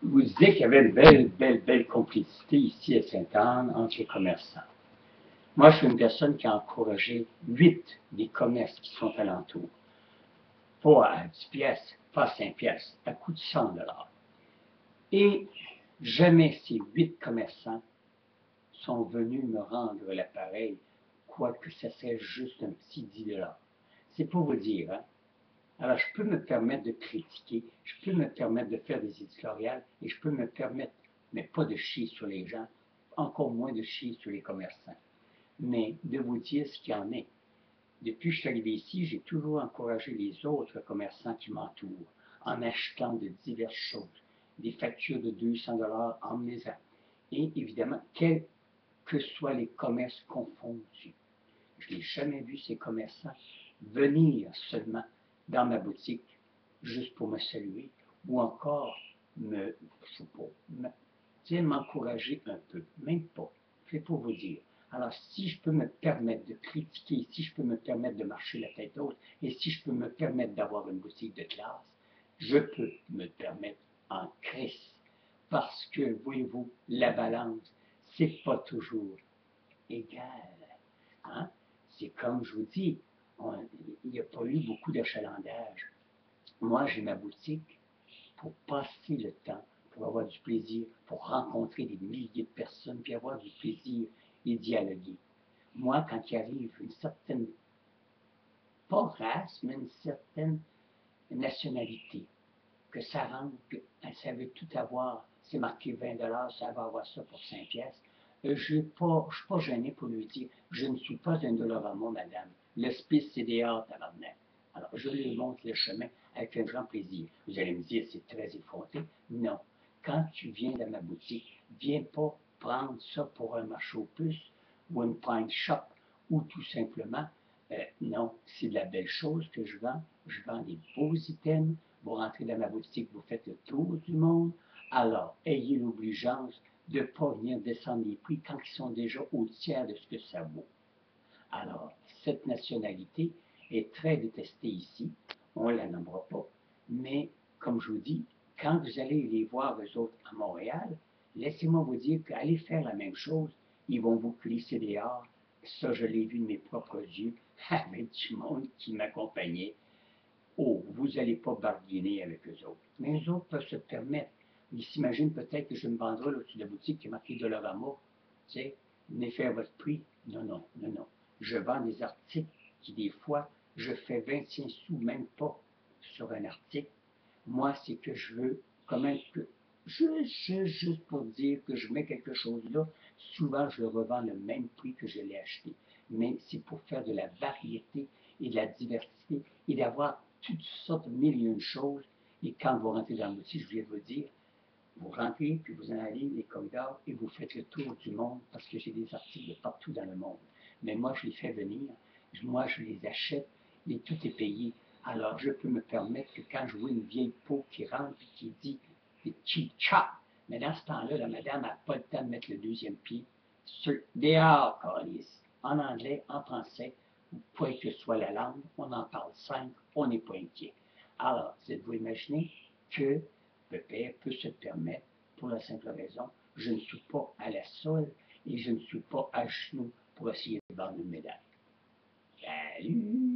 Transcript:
vous disiez qu'il y avait une belle complicité ici à Sainte-Anne entre les commerçants. Moi, je suis une personne qui a encouragé 8 des commerces qui sont alentours. Pas à 10 pièces, pas à 5 pièces, à coût de 100 $. Et jamais ces 8 commerçants sont venus me rendre l'appareil, quoique ça serait juste un petit 10 $. C'est pour vous dire, hein? Alors, je peux me permettre de critiquer, je peux me permettre de faire des éditoriales, et je peux me permettre, mais pas de chier sur les gens, encore moins de chier sur les commerçants, mais de vous dire ce qu'il y en est. Depuis que je suis arrivé ici, j'ai toujours encouragé les autres commerçants qui m'entourent en achetant de diverses choses, des factures de 200 $ en maison, et évidemment, quels que soient les commerces confondus. Je n'ai jamais vu ces commerçants venir seulement dans ma boutique juste pour me saluer ou encore m'encourager un peu, même pas. C'est pour vous dire. Alors, si je peux me permettre de critiquer, si je peux me permettre de marcher la tête haute, et si je peux me permettre d'avoir une boutique de classe, je peux me permettre en crise. Parce que, voyez-vous, la balance, c'est pas toujours égal. Hein? C'est comme je vous dis, il n'y a pas eu beaucoup d'achalandage. Moi, j'ai ma boutique pour passer le temps, pour avoir du plaisir, pour rencontrer des milliers de personnes, puis avoir du plaisir et dialoguer. Moi, quand il arrive une certaine, pas race, mais une certaine nationalité, que ça rentre, que ça veut tout avoir, c'est marqué 20 $, ça va avoir ça pour 5 pièces. Je ne suis pas gêné pour lui dire, je ne suis pas un Dolorama, madame. L'hospice, c'est dehors, tabarnak. Alors, je lui montre le chemin avec un grand plaisir. Vous allez me dire, c'est très effronté. Non. Quand tu viens dans ma boutique, viens pas prendre ça pour un marché aux puces ou une pint shop ou tout simplement, non, c'est de la belle chose que je vends. Je vends des beaux items. Vous rentrez dans ma boutique, vous faites le tour du monde. Alors, ayez l'obligeance de ne pas venir descendre les prix quand ils sont déjà au tiers de ce que ça vaut. Alors, cette nationalité est très détestée ici. On ne la nommera pas. Mais, comme je vous dis, quand vous allez les voir, eux autres, à Montréal, laissez-moi vous dire qu'aller faire la même chose, ils vont vous glisser dehors. Ça, je l'ai vu de mes propres yeux, avec du monde qui m'accompagnait. Oh, vous n'allez pas bargainer avec eux autres. Mais eux autres peuvent se permettre. Ils s'imaginent peut-être que je me vendrai au-dessus de la boutique qui est marquée Dollarama. Tu sais, venez faire votre prix. Non, non, non, non. Je vends des articles qui, des fois, je fais 25 sous, même pas, sur un article. Moi, c'est que je veux, comment que, juste pour dire que je mets quelque chose là, souvent, je le revends le même prix que je l'ai acheté. Mais c'est pour faire de la variété et de la diversité et d'avoir toutes sortes de millions de choses. Et quand vous rentrez dans le boutique, je viens de vous dire, vous rentrez, puis vous en allez, les corridors, et vous faites le tour du monde, parce que j'ai des articles de partout dans le monde. Mais moi, je les fais venir, moi, je les achète, et tout est payé. Alors, je peux me permettre que quand je vois une vieille peau qui rentre et qui dit « chi-cha », mais dans ce temps-là, la madame n'a pas le temps de mettre le deuxième pied sur dehors, calice. En anglais, en français, quelle que soit la langue, on en parle 5, on n'est pas inquiet. Alors, c'est de vous imaginer que Pépère peut se permettre, pour la simple raison, je ne suis pas à la solde et je ne suis pas à genoux pour essayer de vendre une médaille. Salut!